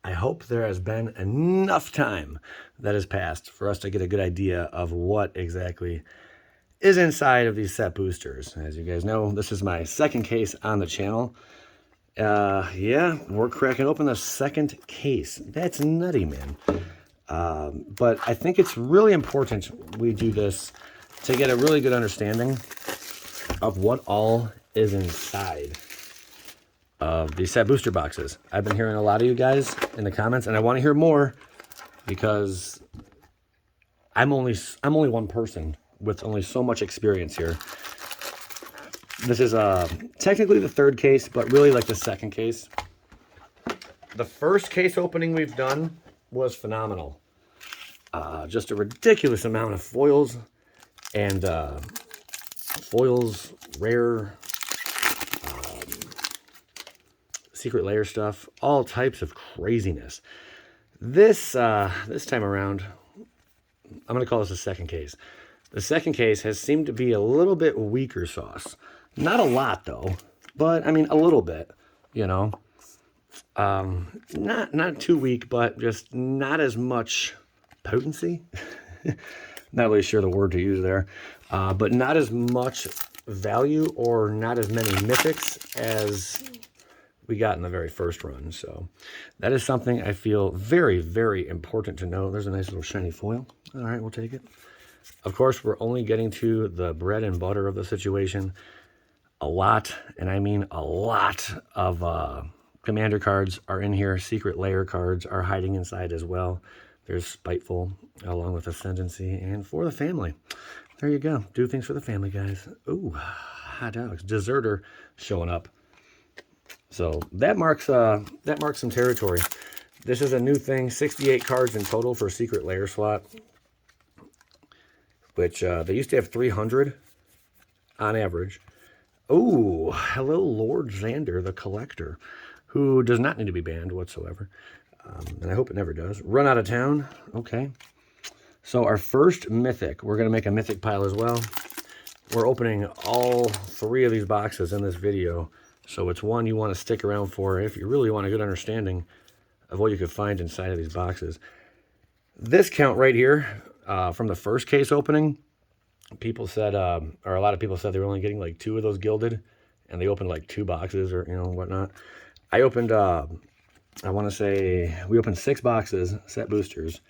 I hope there has been enough time that has passed for us to get a good idea of what exactly is inside of these set boosters. As you guys know, this is my second case on the channel. Yeah, we're cracking open the second case. That's nutty, man. But I think it's really important we do this to get a really good understanding of what all is inside of these set booster boxes. I've been hearing a lot of you guys in the comments, and I want to hear more because I'm only one person with only so much experience here. This is technically the third case, but really like the second case. The first case opening we've done was phenomenal. Just a ridiculous amount of foils and rare, secret layer stuff, all types of craziness. This time around, I'm going to call this the second case. The second case has seemed to be a little bit weaker sauce. Not a lot, though, but, I mean, a little bit, you know. Not too weak, but just not as much potency. Not really sure the word to use there. But not as much value or not as many mythics as we got in the very first run. So that is something I feel very, very important to know. There's a nice little shiny foil. All right, we'll take it. Of course, we're only getting to the bread and butter of the situation. A lot, and I mean a lot of commander cards are in here. Secret layer cards are hiding inside as well. There's Spiteful, along with Ascendancy, and For the Family. There you go. Do things for the family, guys. Ooh, hot dogs. Deserter showing up. So that marks some territory. This is a new thing. 68 cards in total for Secret Layer slot, which they used to have 300 on average. Oh, hello, Lord Xander, the Collector, who does not need to be banned whatsoever. And I hope it never does. Run out of town. Okay. So our first mythic, we're going to make a mythic pile as well. We're opening all three of these boxes in this video. So it's one you want to stick around for if you really want a good understanding of what you could find inside of these boxes. This count right here from the first case opening, people said, or a lot of people said they were only getting like 2 of those gilded, and they opened like 2 boxes or, you know, whatnot. I opened, I want to say we opened 6 boxes, set boosters,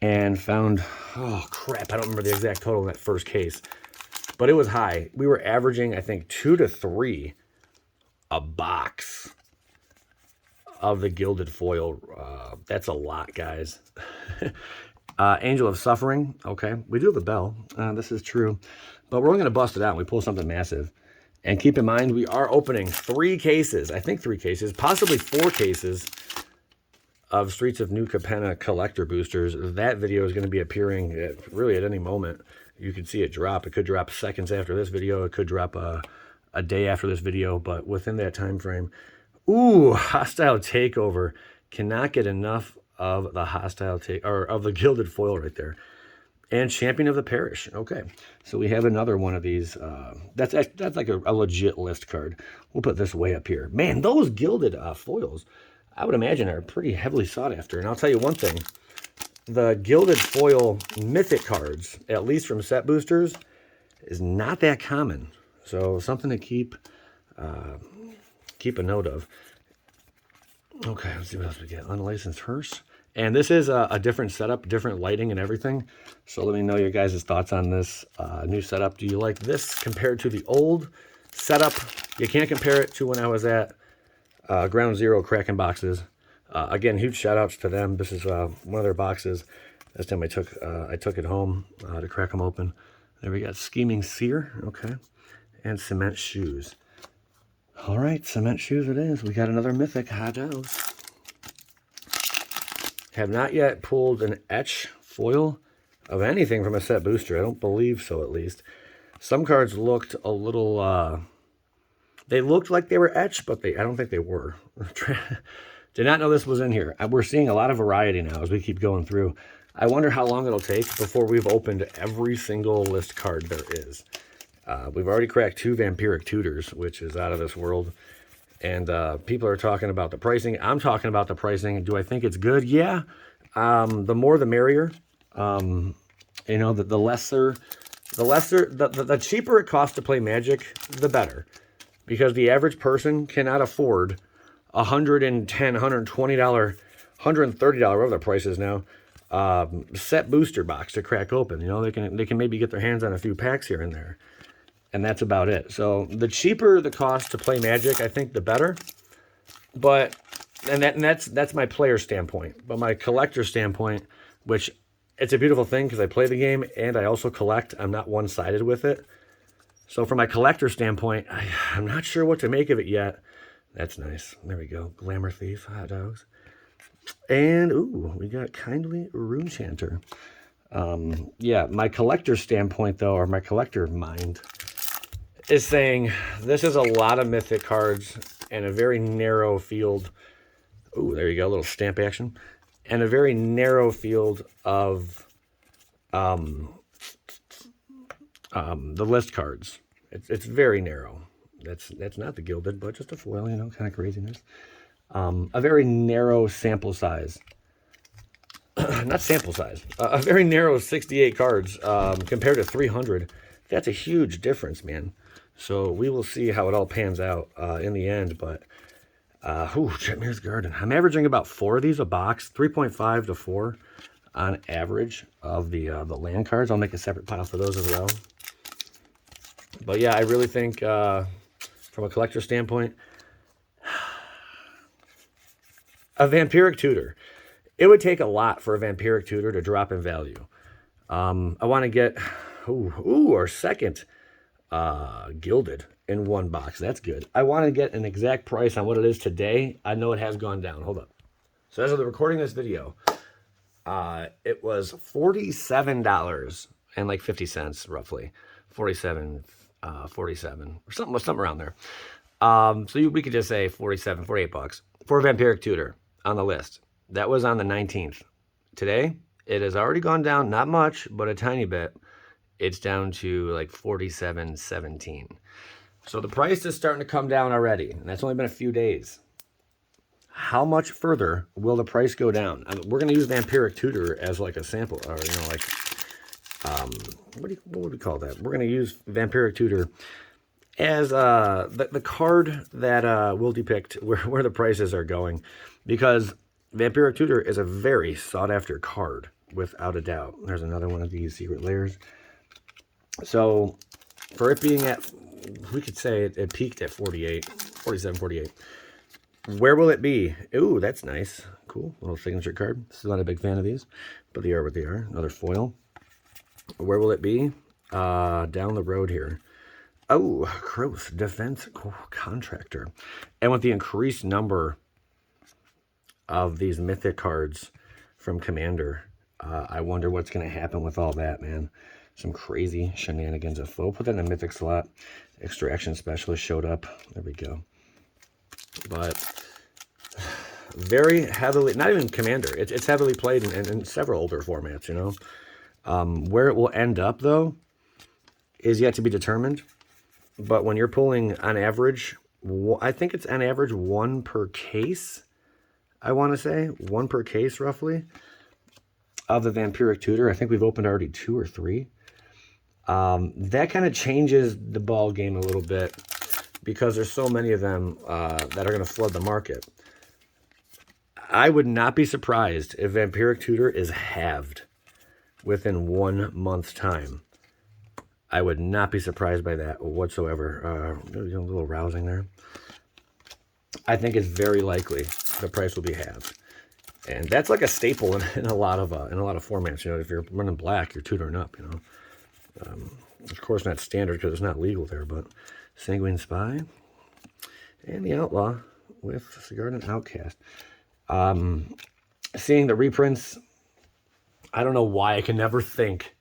and found, oh crap, I don't remember the exact total in that first case, but it was high. We were averaging, I think, 2 to 3 a box of the gilded foil. That's a lot, guys. Angel of Suffering. Okay, we do have a bell. This is true, but we're only going to bust it out and we pull something massive. And keep in mind, we are opening 3 cases, I think 3 cases, possibly 4 cases of Streets of New Capenna collector boosters. That video is going to be appearing really at any moment. You can see it drop. It could drop seconds after this video. It could drop a day after this video, but within that time frame. Ooh, Hostile Takeover. Cannot get enough of the hostile take, or of the gilded foil right there. And Champion of the Parish. Okay, so we have another one of these. That's like a legit list card. We'll put this way up here. Man, those gilded foils, I would imagine, are pretty heavily sought after. And I'll tell you one thing. The gilded foil mythic cards, at least from set boosters, is not that common. So something to keep a note of. Okay, let's see what else we get. Unlicensed hearse. And this is a different setup, different lighting and everything. So let me know your guys' thoughts on this new setup. Do you like this compared to the old setup? You can't compare it to when I was at Ground Zero cracking boxes. Again, huge shout outs to them. This is one of their boxes. Last time I took it home to crack them open. There we got Scheming Seer. Okay. And Cement Shoes. All right, Cement Shoes it is. We got another mythic. Hot dogs. Have not yet pulled an etch foil of anything from a set booster. I don't believe so, at least. Some cards looked a little, they looked like they were etched, but I don't think they were. Did not know this was in here. We're seeing a lot of variety now as we keep going through. I wonder how long it'll take before we've opened every single list card there is. We've already cracked 2 Vampiric Tutors, which is out of this world. And people are talking about the pricing. I'm talking about the pricing. Do I think it's good? Yeah. The more the merrier. You know, the cheaper it costs to play Magic, the better. Because the average person cannot afford $110, $120, $130, whatever the price is now, set booster box to crack open. You know, they can maybe get their hands on a few packs here and there. And that's about it. So the cheaper the cost to play Magic, I think the better. But that's my player standpoint. But my collector standpoint, which it's a beautiful thing because I play the game and I also collect. I'm not one-sided with it. So from my collector standpoint, I'm not sure what to make of it yet. That's nice. There we go. Glamour Thief, hot dogs. And, ooh, we got Kindly Rune Chanter. Yeah, my collector standpoint, though, or my collector mind, is saying this is a lot of mythic cards and a very narrow field. Ooh, there you go, a little stamp action. And a very narrow field of the list cards. It's very narrow. That's not the gilded, but just a foil, you know, kind of craziness. A very narrow sample size. Not sample size. A very narrow 68 cards compared to 300. That's a huge difference, man. So we will see how it all pans out in the end. But, Jetmir's Garden. I'm averaging about 4 of these a box, 3.5 to 4 on average of the land cards. I'll make a separate pile for those as well. But yeah, I really think from a collector standpoint, a Vampiric Tutor. It would take a lot for a Vampiric Tutor to drop in value. I want to get, our second gilded in one box. That's good. I want to get an exact price on what it is today. I know it has gone down. Hold up. So as of the recording of this video, it was $47 and like 50 cents roughly. 47 or something around there. So we could just say 48 bucks for a Vampiric Tutor on the list. That was on the 19th. Today, it has already gone down, not much, but a tiny bit. It's down to like 47.17. So the price is starting to come down already, and that's only been a few days. How much further will the price go down? I mean, we're going to use Vampiric Tutor as like a sample, or you know, like what would we call that? We're going to use Vampiric Tutor as the card that will depict where the prices are going, because Vampiric Tutor is a very sought-after card, without a doubt. There's another one of these Secret Layers. So, for it being at, we could say it peaked at 47, 48. Where will it be? Ooh, that's nice. Cool. Little signature card. Still not a big fan of these, but they are what they are. Another foil. Where will it be? Down the road here. Oh, Kroth, Defense Contractor. And with the increased number of these mythic cards from Commander, I wonder what's going to happen with all that, man. Some crazy shenanigans of foe. Put that in a mythic slot. Extraction Specialist showed up. There we go. But very heavily, not even Commander. It's heavily played in several older formats, you know. Where it will end up, though, is yet to be determined. But when you're pulling on average, I think it's on average 1 per case. I want to say 1 per case, roughly, of the Vampiric Tutor. I think we've opened already 2 or 3. That kind of changes the ball game a little bit because there's so many of them that are going to flood the market. I would not be surprised if Vampiric Tutor is halved within 1 month's time. I would not be surprised by that whatsoever. A little rousing there. I think it's very likely the price will be halved, and that's like a staple in a lot of formats. You know, if you're running black, you're tutoring up. You know, of course not standard because it's not legal there, but Sanguine Spy and the Outlaw with Sigarden Outcast. Seeing the reprints, I don't know why I can never think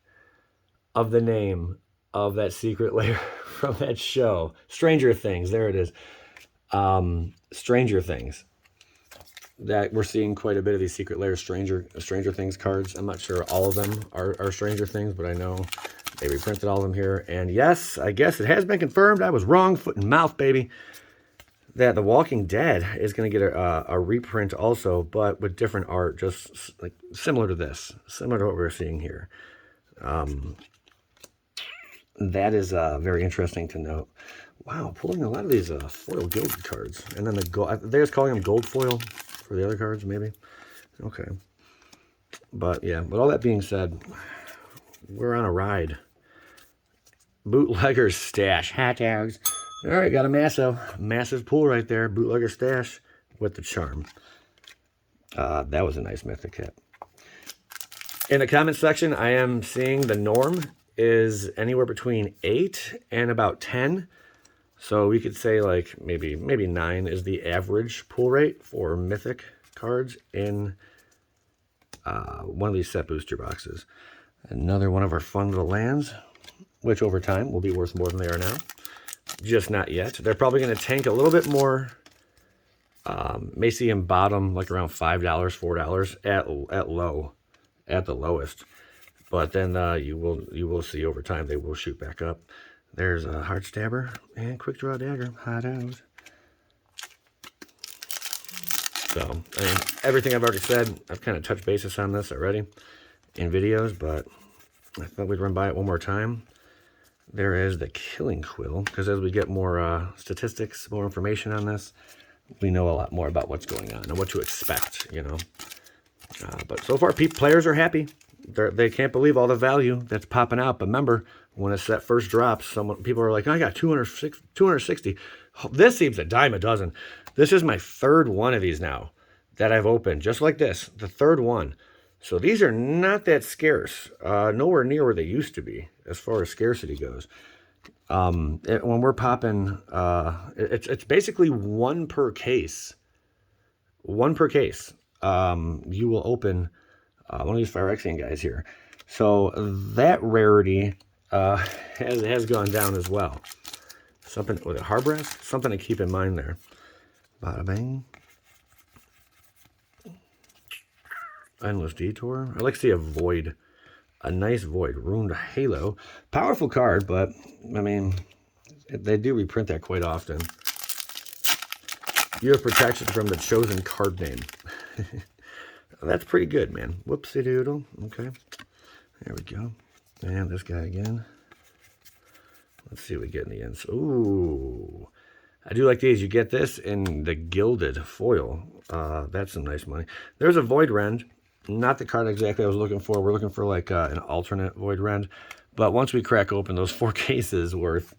of the name of that secret layer from that show. Stranger Things, there it is. Stranger Things. That we're seeing quite a bit of these secret layer Stranger Things cards. I'm not sure all of them are Stranger Things, but I know they reprinted all of them here. And yes, I guess it has been confirmed. I was wrong. Foot and mouth, baby. that The Walking Dead is going to get a reprint also, but with different art, just like similar to this, similar to what we're seeing here. That is very interesting to note. Wow, pulling a lot of these foil gilded cards. And then the gold, they're just calling them gold foil for the other cards, maybe. Okay. But yeah, with all that being said, we're on a ride. Bootlegger's Stash. Hot dogs. All right, got a massive pull right there. Bootlegger Stash with the charm. That was a nice mythic hit. In the comment section, I am seeing the norm is anywhere between 8 and about 10. So we could say like maybe 9 is the average pull rate for mythic cards in one of these set booster boxes. Another one of our fun little lands, which over time will be worth more than they are now. Just not yet. They're probably going to tank a little bit more. May see them bottom like around $5, $4 at the lowest. But then you will see over time they will shoot back up. There's a Heart Stabber and Quick Draw Dagger. Hot out. So, I mean, everything I've already said, I've kind of touched basis on this already in videos, but I thought we'd run by it one more time. There is the Killing Quill, because as we get more statistics, more information on this, we know a lot more about what's going on and what to expect, you know. But so far, players are happy. They can't believe all the value that's popping out. But remember, when a set first drops, people are like, I got 260. This seems a dime a dozen. This is my third one of these now that I've opened, just like this, the third one. So these are not that scarce, nowhere near where they used to be as far as scarcity goes. When we're popping, it's basically one per case. One per case. You will open one of these Phyrexian guys here. So that rarity has gone down as well. Something with a Harbrest, something to keep in mind there. Bada bang. Endless Detour. I like to see a Void. A nice Void. Ruined Halo. Powerful card, but, I mean, they do reprint that quite often. You have protection from the chosen card name. That's pretty good, man. Whoopsie doodle. Okay. There we go. And this guy again. Let's see what we get in the end. Ooh. I do like these. You get this in the gilded foil. That's some nice money. There's a Void Rend. Not the card exactly I was looking for. We're looking for like an alternate Void Rend. But once we crack open those 4 cases worth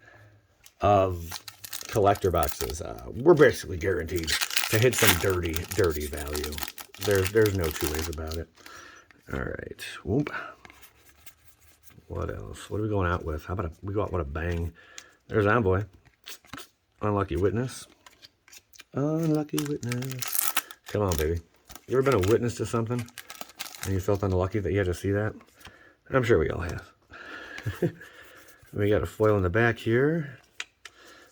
of collector boxes, we're basically guaranteed to hit some dirty value. There's no two ways about it. All right. Whoop. What else? What are we going out with? How about we go out with a bang? There's Envoy. Unlucky Witness. Unlucky Witness. Come on, baby. You ever been a witness to something and you felt unlucky that you had to see that? I'm sure we all have. We got a foil in the back here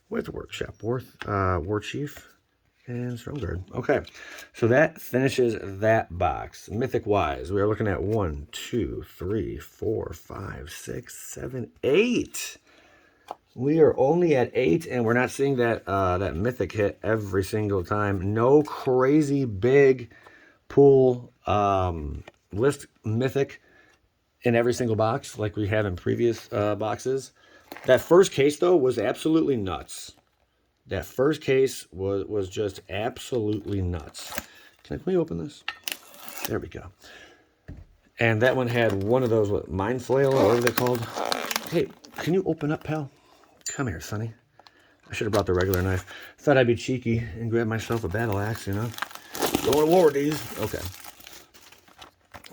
with Workshop War Chief and Stromguard. Okay, so that finishes that box. Mythic wise, we are looking at 1, 2, 3, 4, 5, 6, 7, 8. We are only at 8, and we're not seeing that that mythic hit every single time. No crazy big pool list mythic in every single box like we have in previous boxes. That first case, though, was absolutely nuts. That first case was just absolutely nuts. Can we open this? There we go. And that one had one of those, what, Mind Flail, or whatever they're called. Hey, can you open up, pal? Come here, Sonny. I should have brought the regular knife. Thought I'd be cheeky and grab myself a battle axe, you know. Don't want to lower these. Okay.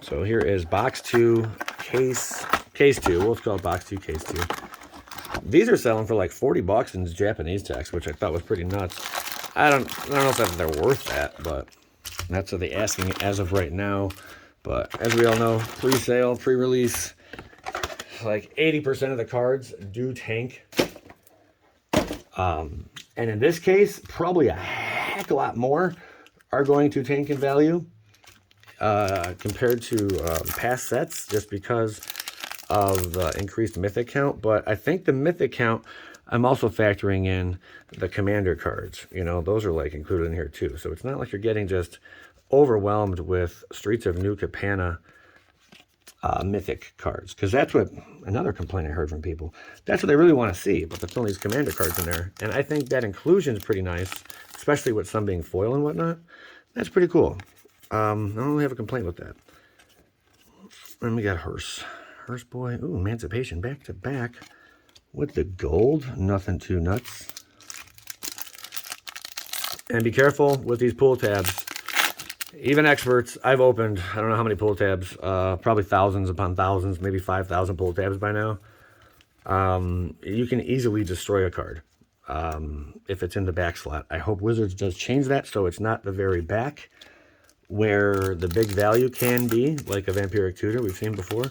So here is box 2, case 2. We'll call it box 2, case 2. These are selling for like $40 in Japanese text, which I thought was pretty nuts. I don't know if they're worth that, but that's what they're asking as of right now. But as we all know, pre-sale, pre-release, like 80% of the cards do tank. And in this case, probably a heck a lot more are going to tank in value compared to past sets, just because of the increased mythic count. But I think the mythic count, I'm also factoring in the commander cards. You know, those are like included in here too. So it's not like you're getting just overwhelmed with Streets of New Capenna mythic cards, because that's what another complaint I heard from people. That's what they really want to see, but they're throwing these commander cards in there, and I think that inclusion is pretty nice, especially with some being foil and whatnot. That's pretty cool. I don't really have a complaint with that. And we got Hearse Boy. Ooh, Emancipation back to back with the gold. Nothing too nuts. And be careful with these pull tabs. Even experts, I've opened, I don't know how many pull tabs, probably thousands upon thousands, maybe 5,000 pull tabs by now. You can easily destroy a card if it's in the back slot. I hope Wizards does change that so it's not the very back where the big value can be, like a Vampiric Tutor we've seen before.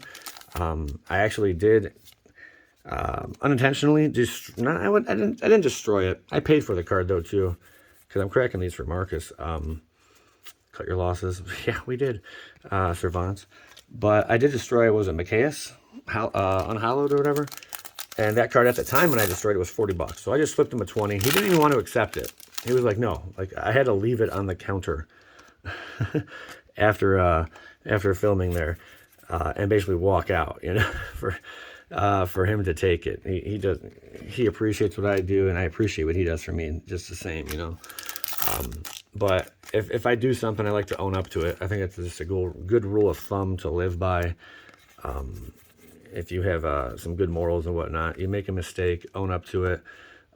I actually did unintentionally, I didn't destroy it. I paid for the card though too, because I'm cracking these for Marcus. Cut your losses. Yeah, we did. Servants. But I did destroy, what was it, Macias? Unhallowed or whatever. And that card at the time when I destroyed it was 40 bucks. So I just flipped him a 20. He didn't even want to accept it. He was like, no. Like, I had to leave it on the counter after filming there and basically walk out, you know, for him to take it. He appreciates what I do, and I appreciate what he does for me just the same, you know. But if I do something, I like to own up to it. I think that's just a good rule of thumb to live by. If you have some good morals and whatnot, you make a mistake, own up to it,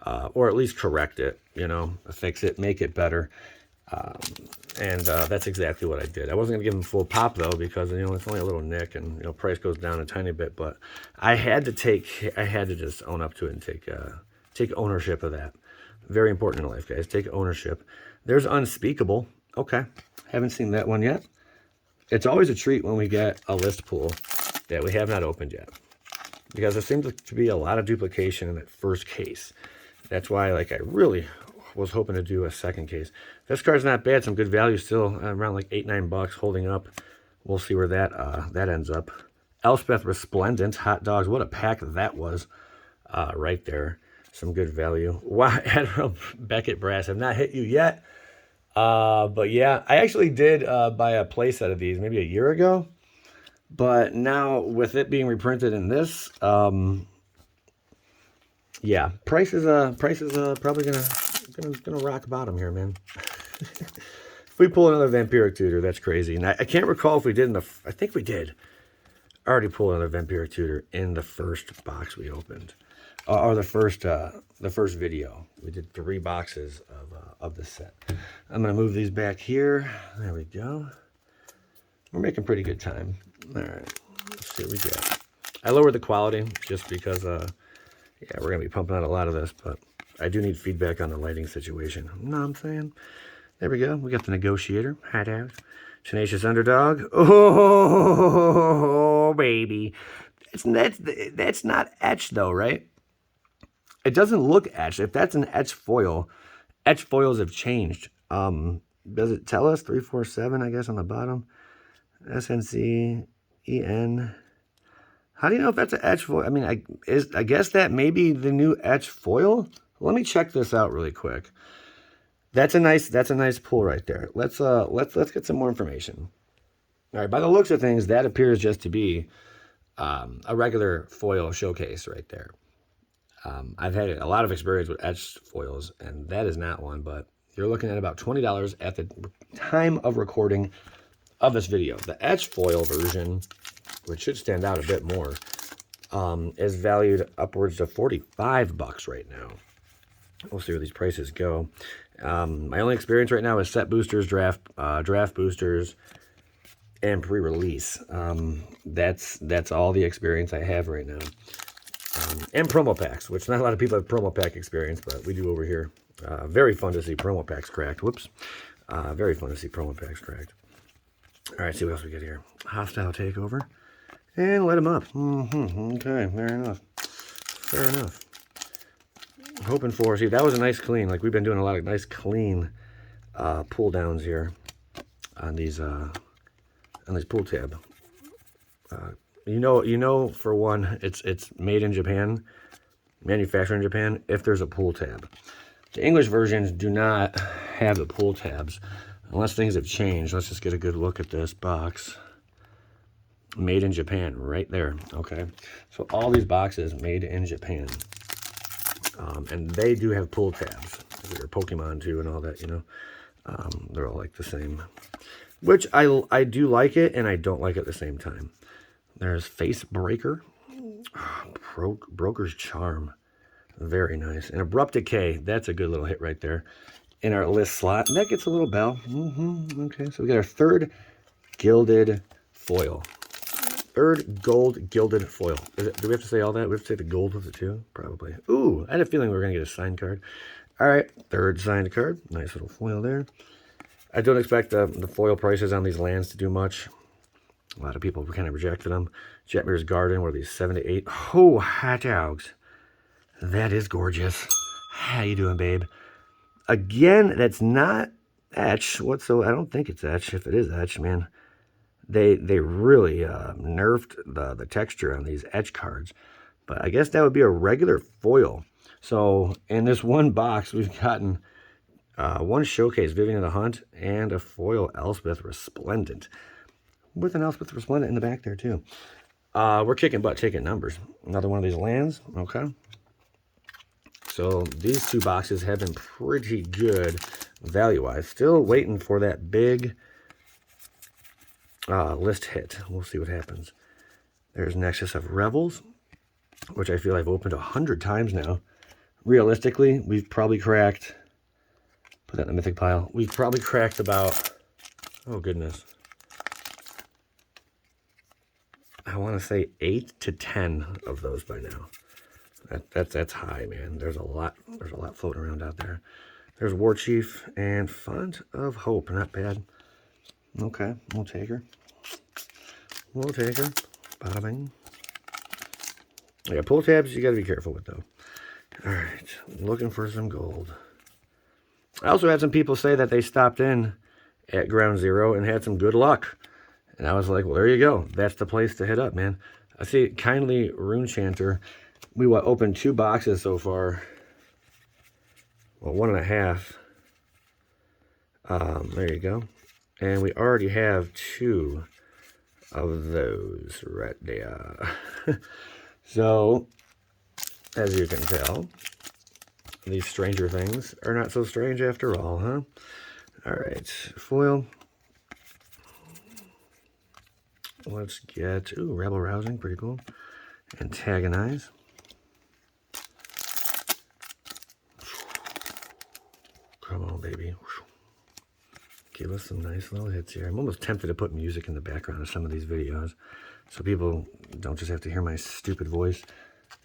or at least correct it, you know, fix it, make it better. And that's exactly what I did. I wasn't going to give him full pop, though, because, you know, it's only a little nick and, you know, price goes down a tiny bit. But I had to just own up to it and take ownership of that. Very important in life, guys. Take ownership. There's Unspeakable. Okay. Haven't seen that one yet. It's always a treat when we get a list pool that we have not opened yet, because there seems to be a lot of duplication in that first case. That's why, like, I really was hoping to do a second case. This card's not bad. Some good value still, around like $8-9 holding up. We'll see where that ends up. Elspeth Resplendent, Hot Dogs. What a pack that was right there. Some good value. Wow, Admiral Beckett Brass. Have not hit you yet. But yeah, I actually did buy a playset of these maybe a year ago. But now with it being reprinted in this, yeah, price is probably gonna rock bottom here, man. If we pull another Vampiric Tutor, that's crazy. And I can't recall if we did I think we did already pull another Vampiric Tutor in the first box we opened. Or the first video. We did 3 boxes of the set. I'm going to move these back here. There we go. We're making pretty good time. All right. Let's see what we got. I lowered the quality just because, yeah, we're going to be pumping out a lot of this, but I do need feedback on the lighting situation. You know what I'm saying? There we go. We got the Negotiator. Hot out. Tenacious Underdog. Oh, baby. That's not etched, though, right? It doesn't look etched. If that's an etched foils have changed. Does it tell us? 347, I guess, on the bottom. SNC, EN. How do you know if that's an etched foil? I mean, I guess that may be the new etched foil. Let me check this out really quick. That's a nice pull right there. Let's get some more information. All right, by the looks of things, that appears just to be a regular foil showcase right there. I've had a lot of experience with etched foils, and that is not one, but you're looking at about $20 at the time of recording of this video. The etched foil version, which should stand out a bit more, is valued upwards of $45 right now. We'll see where these prices go. My only experience right now is set boosters, draft boosters, and pre-release. That's all the experience I have right now. And promo packs, which not a lot of people have promo pack experience, but we do over here. Very fun to see promo packs cracked. Whoops. Very fun to see promo packs cracked. All right, see what else we get here. Hostile Takeover. And let them up. Okay, fair enough. Fair enough. Hoping for, see, that was a nice clean. Like, we've been doing a lot of nice clean pull downs here on these pull tab. You know, for one, it's made in Japan. manufactured in Japan if there's a pull tab. The English versions do not have the pull tabs unless things have changed. Let's just get a good look at this box. Made in Japan, right there. Okay, so all these boxes made in Japan, and they do have pull tabs. They're Pokemon too, and all that. You know, they're all like the same. Which I do like it, and I don't like it at the same time. There's Face Breaker, Broker's Charm, very nice, and Abrupt Decay. That's a good little hit right there in our list slot, and that gets a little bell. Okay, so we got our third gilded foil. Third gold gilded foil. Do we have to say all that? We have to say the gold with it too? Probably. Ooh, I had a feeling we were going to get a signed card. All right, third signed card. Nice little foil there. I don't expect the foil prices on these lands to do much. A lot of people kind of rejected them. Jetmir's Garden, what are these, 7 to 8? Oh, hot dogs. That is gorgeous. How you doing, babe? Again, that's not etch whatsoever. I don't think it's etch. If it is etch, man. They really nerfed the texture on these etch cards. But I guess that would be a regular foil. So in this one box, we've gotten one showcase Vivian of the Hunt and a foil Elspeth Resplendent. With an Elspeth Resplendent in the back there too. We're kicking butt taking numbers. Another one of these lands. Okay. So these two boxes have been pretty good value-wise. Still waiting for that big list hit. We'll see what happens. There's Nexus of Revels, which I feel I've opened 100 times now. Realistically, we've probably cracked, put that in the mythic pile, we've probably cracked about, oh goodness, I want to say 8 to 10 of those by now. That's high, man. There's a lot floating around out there. There's War Chief and Font of Hope. Not bad. Okay, we'll take her. We'll take her. Bada bing. Yeah, pull tabs you got to be careful with though. All right, looking for some gold. I also had some people say that they stopped in at Ground Zero and had some good luck. And I was like, well, there you go. That's the place to hit up, man. I see Kindly Rune Chanter. We opened 2 boxes so far. Well, 1.5. There you go. And we already have 2 of those right there. So, as you can tell, these stranger things are not so strange after all, huh? All right, foil. Let's get, ooh, Rebel Rousing, pretty cool. Antagonize. Come on, baby. Give us some nice little hits here. I'm almost tempted to put music in the background of some of these videos so people don't just have to hear my stupid voice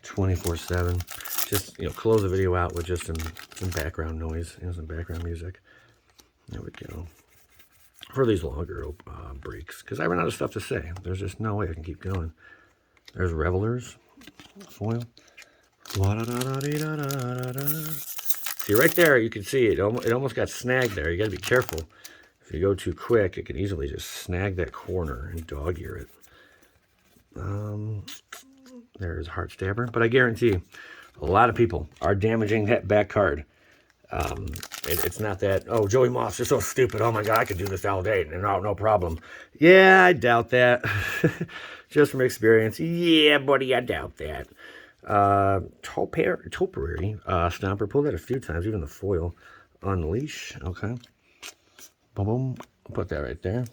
24/7. Just, close the video out with just some background noise, some background music. There we go. For these longer breaks, because I ran out of stuff to say. There's just no way I can keep going. There's Revelers, foil. See, right there, you can see it almost got snagged there. You got to be careful. If you go too quick, it can easily just snag that corner and dog-ear it. There's Heartstabber. But I guarantee a lot of people are damaging that back card. It's not that, oh, Joey Moss, you're so stupid. Oh, my God, I could do this all day. No problem. Yeah, I doubt that. Just from experience. Yeah, buddy, I doubt that. Topiary Stomper. Pulled that a few times, even the foil. Unleash. Okay. Boom, boom. I'll put that right there.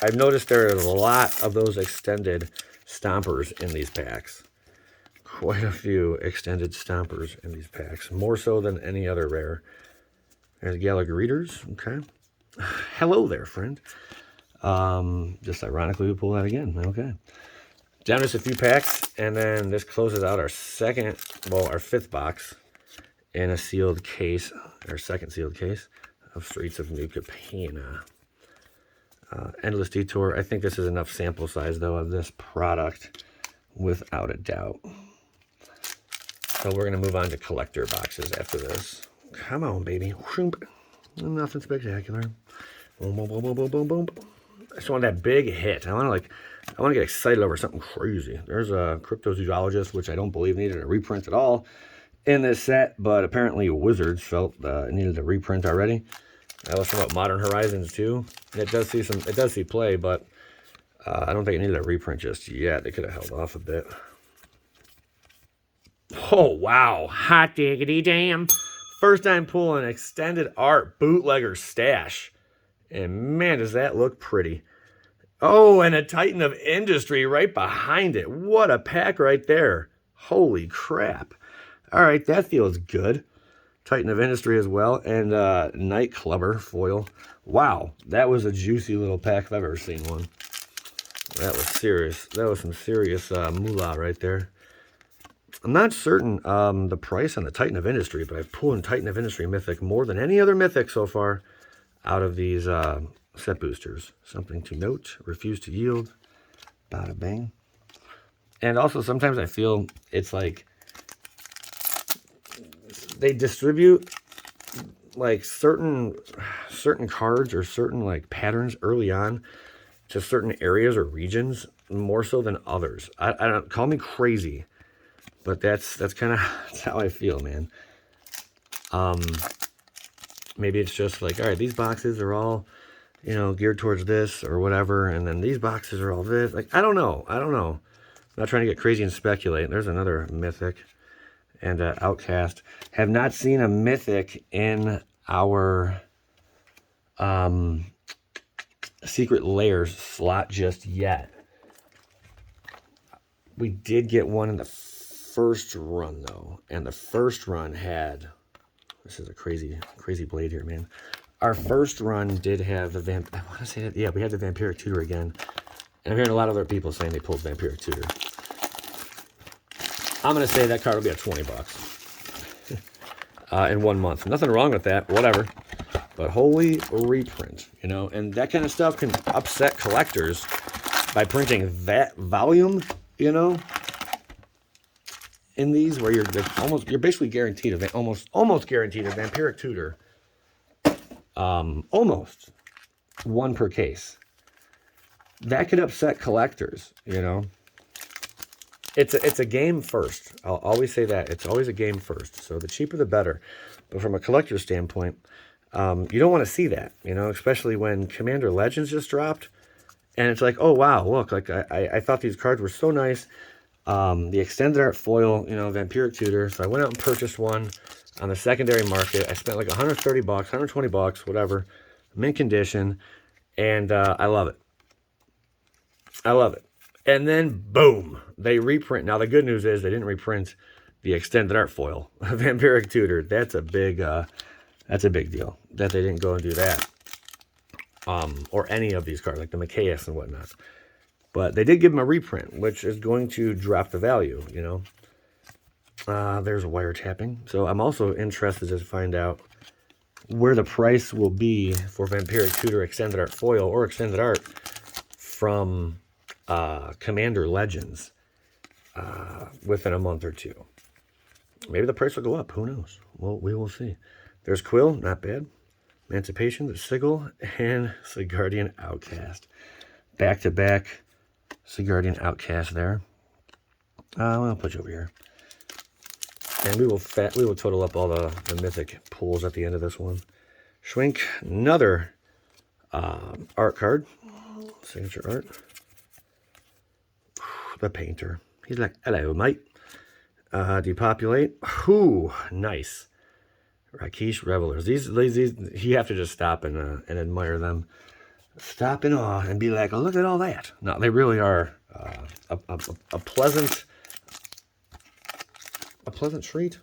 I've noticed there is a lot of those extended Stompers in these packs. Quite a few extended Stompers in these packs. More so than any other rare. There's Gallagher Readers. Okay. Hello there, friend. Just ironically, we pull that again. Okay. Down just a few packs, and then this closes out our our 5th box in a sealed case, our 2nd sealed case of Streets of New Capenna. Endless Detour. I think this is enough sample size, though, of this product, without a doubt. So we're going to move on to collector boxes after this. Come on, baby. Nothing spectacular. Boom, boom, boom, boom, boom, boom, boom. just want that big hit. I want to get excited over something crazy. There's a cryptozoologist, which I don't believe needed a reprint at all in this set, but apparently Wizards felt it needed a reprint already. That was about Modern Horizons too. It does see play, but I don't think it needed a reprint just yet. They could have held off a bit. Oh wow, hot diggity damn! First time pulling extended art bootlegger stash, and man, does that look pretty! Oh, and a Titan of Industry right behind it. What a pack right there! Holy crap! All right, that feels good. Titan of Industry as well, and Nightclubber foil. Wow, that was a juicy little pack if I've ever seen one. That was serious. That was some serious moolah right there. I'm not certain the price on the Titan of Industry, but I've pulled Titan of Industry Mythic more than any other Mythic so far out of these set boosters. Something to note, refuse to yield, bada bang. And also sometimes I feel it's like they distribute like certain cards or certain like patterns early on to certain areas or regions more so than others. I don't, call me crazy, but that's kind of how I feel, man. Maybe it's just like, all right, these boxes are all, geared towards this or whatever, and then these boxes are all this. Like, I don't know. I'm not trying to get crazy and speculate. There's another Mythic and Outcast. Have not seen a Mythic in our Secret Layers slot just yet. We did get one in the first run, though, and the first run had, this is a crazy blade here, man. Our first run did have the I want to say that, yeah, we had the Vampiric Tutor again, and I'm hearing a lot of other people saying they pulled Vampiric Tutor. I'm going to say that card will be at $20 in 1 month. Nothing wrong with that, whatever. But holy reprint, and that kind of stuff can upset collectors by printing that volume, in these where you're basically guaranteed almost guaranteed a Vampiric Tutor. Almost one per case. That could upset collectors, It's a game first. I'll always say that. It's always a game first. So the cheaper the better. But from a collector's standpoint, you don't want to see that, especially when Commander Legends just dropped. And it's like, oh, wow, look, like I thought these cards were so nice. The extended art foil, Vampiric Tutor. So I went out and purchased one on the secondary market. I spent like $130, $120, whatever, mint condition. And I love it. I love it. And then, boom, they reprint. Now, the good news is they didn't reprint the extended art foil, Vampiric Tutor. That's a big deal that they didn't go and do that. Or any of these cards, like the Macias and whatnot. But they did give them a reprint, which is going to drop the value, There's a wiretapping. So I'm also interested to find out where the price will be for Vampiric Tutor extended art foil or extended art from Commander Legends within a month or two. Maybe the price will go up. Who knows? Well, we will see. There's Quill, not bad. Emancipation, the Sigil, and Sigardian Outcast. Back-to-back Sigardian Outcast there. I'll put you over here. And we will total up all the Mythic pulls at the end of this one. Schwink, another art card. Signature art. The Painter. He's like, hello, mate. Depopulate. Ooh, nice. Rakesh Revelers. These you have to just stop and admire them. Stop in awe and be like, oh, look at all that. No, they really are a pleasant treat.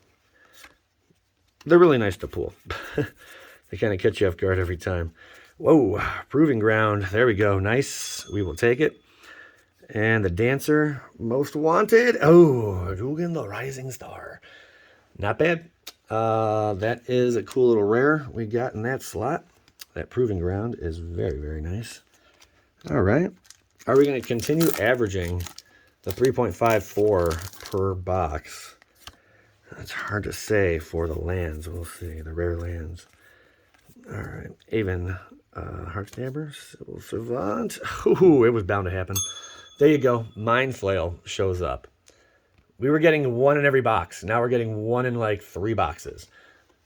They're really nice to pull. They kind of catch you off guard every time. Whoa, Proving Ground. There we go. Nice. We will take it. And the Dancer, Most Wanted. Oh, Dugan the Rising Star. Not bad. That is a cool little rare we got in that slot. That Proving Ground is very, very nice. All right. Are we going to continue averaging the 3.54 per box? That's hard to say for the lands. We'll see. The rare lands. All right. Even Heartstabber, Civil Savant. Ooh, it was bound to happen. There you go. Mind Flail shows up. We were getting one in every box. Now we're getting one in like 3 boxes.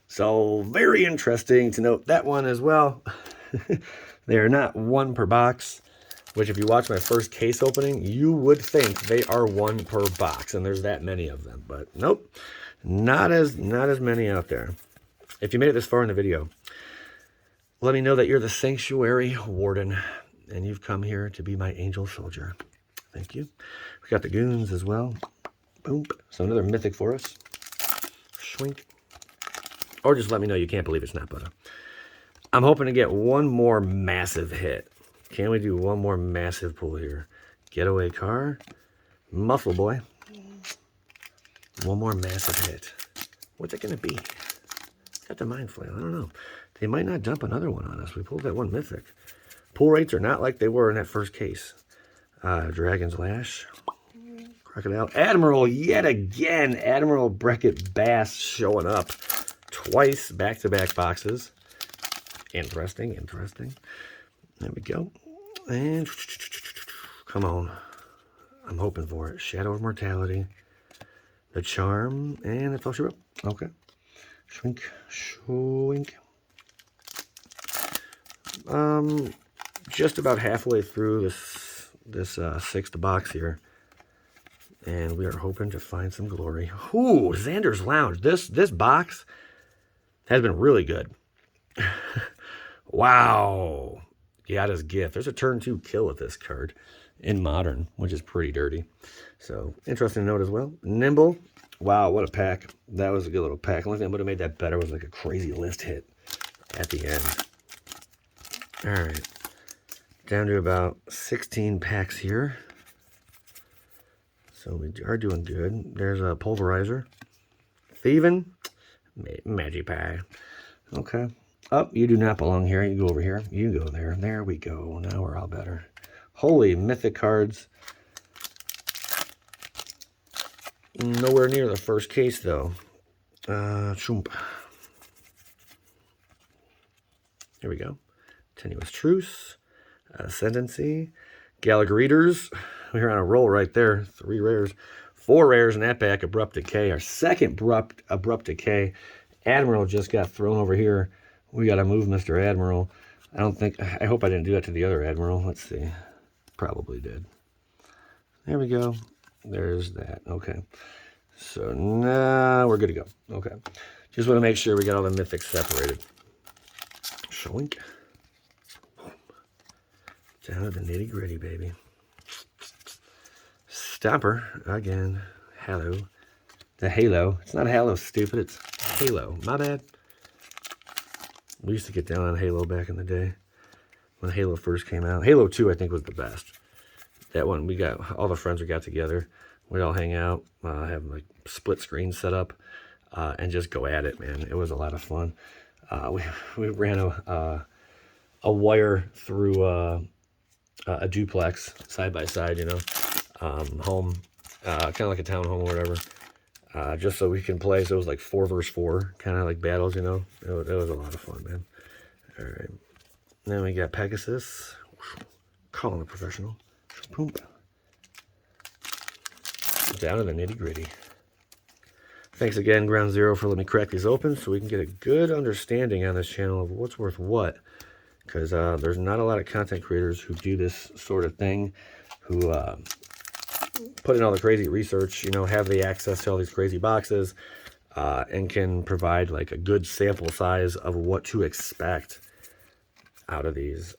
So very interesting to note that one as well. They are not 1 per box, which if you watch my first case opening, you would think they are 1 per box, and there's that many of them. But nope, not as many out there. If you made it this far in the video, let me know that you're the Sanctuary Warden, and you've come here to be my angel soldier. Thank you. We got the goons as well. Boom. So another mythic for us. Schwink. Or just let me know you can't believe it's not butter. I'm hoping to get one more massive hit. Can we do one more massive pull here? Getaway car. Muscle boy. One more massive hit. What's it going to be? Got the Mind Flail. I don't know. They might not dump another one on us. We pulled that one mythic. Pull rates are not like they were in that first case. Dragon's Lash. Crocodile. Admiral yet again. Admiral Beckett Bass showing up twice back-to-back boxes. Interesting, interesting. There we go. And come on. I'm hoping for it. Shadow of Mortality. The Charm. And that's all she wrote. Okay. Schwink. Schwink. Just about halfway through this 6th box here. And we are hoping to find some glory. Ooh, Xander's Lounge. This box has been really good. Wow. Yada's Gift. There's a turn 2 kill with this card in Modern, which is pretty dirty. So, interesting to note as well. Nimble. Wow, what a pack. That was a good little pack. The only thing that would have made that better was like a crazy list hit at the end. All right. Down to about 16 packs here. So we are doing good. There's a Pulverizer. Thieving. Magipie. Okay. Oh, you do not belong here. You go over here. You go there. There we go. Now we're all better. Holy mythic cards. Nowhere near the first case, though. Choomp. Here we go. Tenuous Truce. Ascendancy. Gallagher Eaters. We're on a roll right there. 3 rares. 4 rares in that pack. Abrupt Decay. Our second Abrupt Decay. Admiral just got thrown over here. We got to move Mr. Admiral. I hope I didn't do that to the other Admiral. Let's see. Probably did. There we go. There's that. Okay. So now we're good to go. Okay. Just want to make sure we got all the mythics separated. Shoink. Down to the nitty gritty, baby. Stomper again. Halo. The Halo. It's not Halo, stupid. It's Halo. My bad. We used to get down on Halo back in the day when Halo first came out. Halo 2, I think, was the best. That one, we got all the friends we got together. We'd all hang out, have like split screen set up, and just go at it, man. It was a lot of fun. We ran a wire through a duplex side by side, you know, home, kind of like a town home or whatever, just so we can play. So it was like 4 versus 4, kind of like battles, you know. It was a lot of fun, man. All right. Then we got Pegasus. Calling a professional. Boom. Down to the nitty gritty. Thanks again, Ground Zero, for letting me crack these open so we can get a good understanding on this channel of what's worth what. Because there's not a lot of content creators who do this sort of thing, who put in all the crazy research, you know, have the access to all these crazy boxes, and can provide like a good sample size of what to expect out of these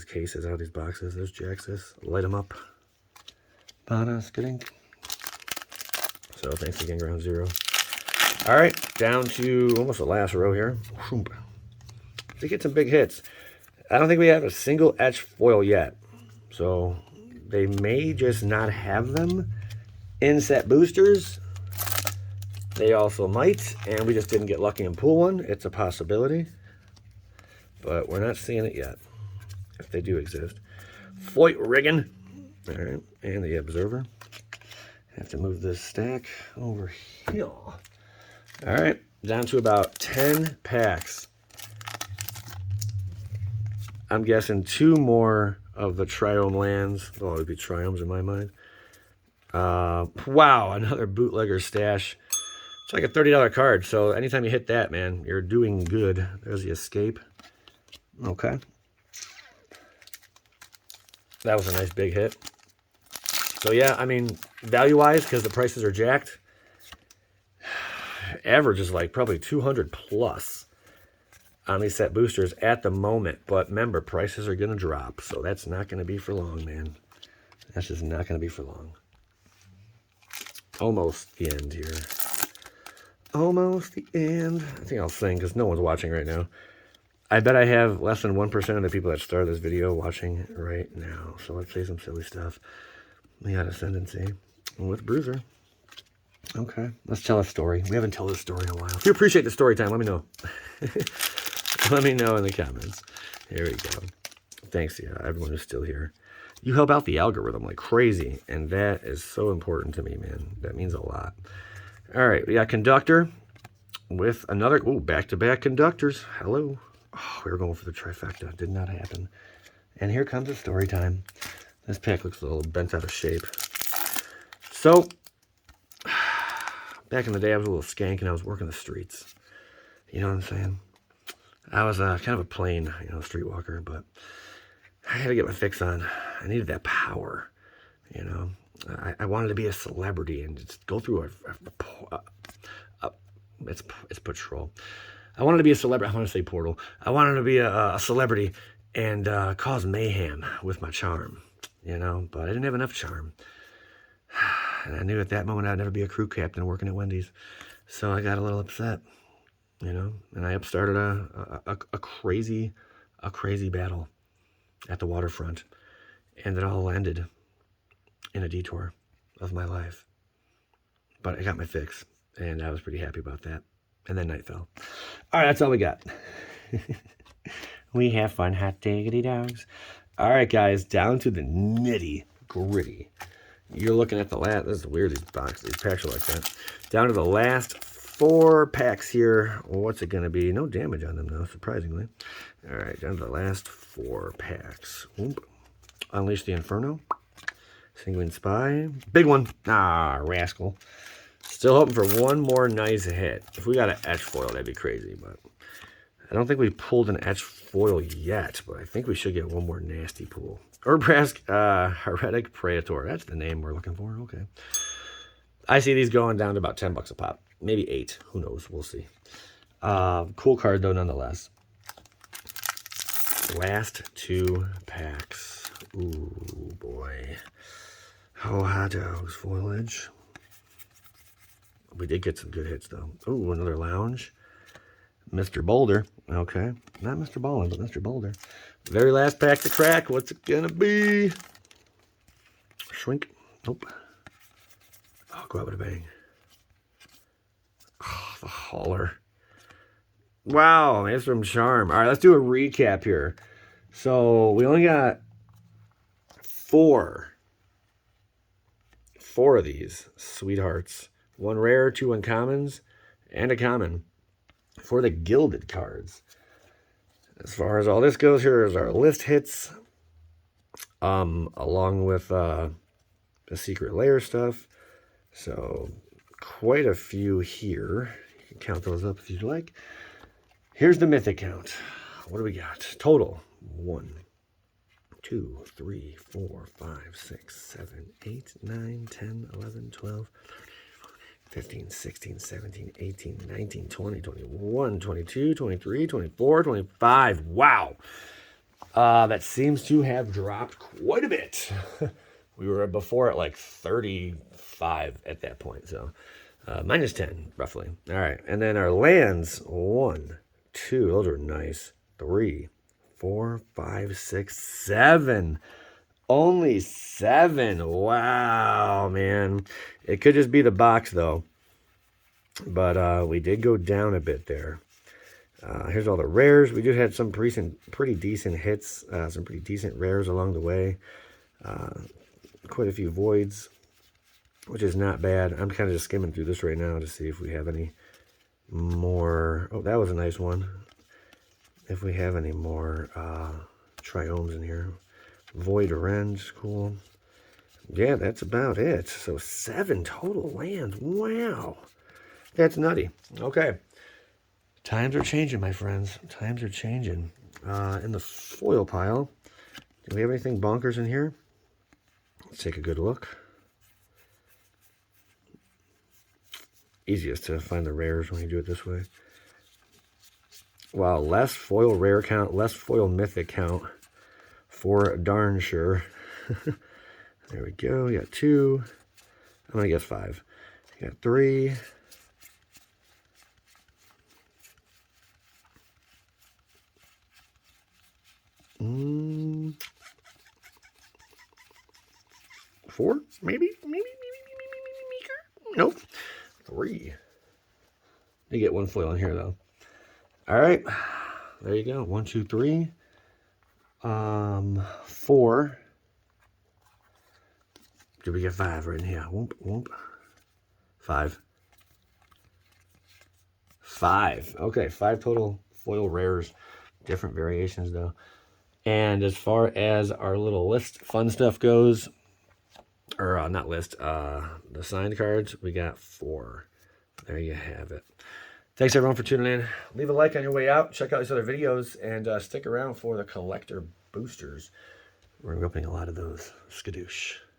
cases, out of these boxes. There's Jaxus. Light them up. So thanks again, Ground Zero. All right, down to almost the last row here. To get some big hits. I don't think we have a single etch foil yet. So they may just not have them in set boosters. They also might, and we just didn't get lucky and pull one. It's a possibility, but we're not seeing it yet, if they do exist. Foyt Riggin. All right, and the Observer. Have to move this stack over here. All right, down to about 10 packs. I'm guessing 2 more of the Triome lands. Oh, it would be Triomes in my mind. Wow, another bootlegger stash. It's like a $30 card, so anytime you hit that, man, you're doing good. There's the escape. Okay. That was a nice big hit. So yeah, I mean, value-wise, because the prices are jacked, average is like probably 200 plus on these set boosters at the moment. But remember, prices are going to drop, so that's not going to be for long, man. That's just not going to be for long. Almost the end here. Almost the end. I think I'll sing because no one's watching right now. I bet I have less than 1% of the people that started this video watching right now. So let's say some silly stuff. We got Ascendancy with Bruiser. Okay, let's tell a story. We haven't told this story in a while. If you appreciate the story time, let me know. Let me know in the comments. Here we go. Thanks to everyone who's still here. You help out the algorithm like crazy, and that is so important to me, man. That means a lot. All right, we got Conductor with another, back-to-back Conductors. Hello. Oh, we were going for the trifecta. Did not happen. And here comes the story time. This pack looks a little bent out of shape. So, back in the day, I was a little skank and I was working the streets. You know what I'm saying? I was kind of a plain, streetwalker, but I had to get my fix on. I needed that power, I wanted to be a celebrity and just go through it's patrol. I wanted to be a celebrity. I want to say portal. I wanted to be a celebrity and cause mayhem with my charm, but I didn't have enough charm. And I knew at that moment I'd never be a crew captain working at Wendy's. So I got a little upset, and I started a crazy battle at the waterfront. And it all ended in a detour of my life. But I got my fix, and I was pretty happy about that. And then night fell. All right, that's all we got. We have fun, hot diggity dogs. All right, guys, down to the nitty gritty. You're looking at the last, this is weird, these packs are like that. Down to the last 4 packs here. What's it going to be? No damage on them, though, surprisingly. All right, down to the last 4 packs. Oop. Unleash the Inferno. Sanguine Spy. Big one. Ah, rascal. Still hoping for one more nice hit. If we got an etch foil, that'd be crazy, but I don't think we pulled an etch foil yet, but I think we should get one more nasty pull. Urbrask, Heretic Praetor. That's the name we're looking for. Okay. I see these going down to about $10 a pop. Maybe 8. Who knows? We'll see. Cool card, though, nonetheless. Last 2 packs. Ooh, boy. Oh, hot dogs. Foliage. We did get some good hits, though. Ooh, another lounge. Mr. Boulder. Okay. Not Mr. Ballin, but Mr. Boulder. Very last pack to crack. What's it going to be? Shrink. Nope. Oh, go out with a bang. Oh, the hauler. Wow, that's from Charm. All right, let's do a recap here. So we only got 4 of these sweethearts. 1 rare, 2 uncommons, and a common for the gilded cards. As far as all this goes, here is our list hits, along with the secret layer stuff. So quite a few here. You can count those up if you'd like. Here's the mythic count. What do we got? Total 1, 2, 3, 4, 5, 6, 7, 8, 9, 10, 11, 12, 15, 16, 17, 18, 19, 20, 21, 22, 23, 24, 25. Wow. That seems to have dropped quite a bit. We were before at like 35 at that point. So minus 10, roughly. All right. And then our lands, 1, 2. Those are nice. 3, 4, 5, 6, 7. Only 7. Wow, man. It could just be the box, though. But we did go down a bit there. Here's all the rares. We did have some pretty decent hits. Some pretty decent rares along the way. Quite a few voids, which is not bad. I'm kind of just skimming through this right now to see if we have any more. Oh, that was a nice one. If we have any more triomes in here. Void Rends, cool. Yeah, that's about it. So 7 total lands. Wow. That's nutty. Okay. Times are changing, my friends. Times are changing. In the foil pile, do we have anything bonkers in here? Let's take a good look. Easiest to find the rares when you do it this way. Wow, less foil rare count, less foil mythic count, for darn sure. There we go. You got 2. I'm going to guess 5. You got 3. Four? Maybe? Maybe? Nope. 3. You get 1 foil in here, though. All right. There you go. 1, 2, 3. 4. Did we get 5 right in here? Whoop, whoop. 5. 5. Okay, 5 total foil rares. Different variations, though. And as far as our little list fun stuff goes, or not list, the signed cards, we got 4. There you have it. Thanks, everyone, for tuning in. Leave a like on your way out. Check out these other videos, and stick around for the collector boosters. We're opening a lot of those. Skadoosh.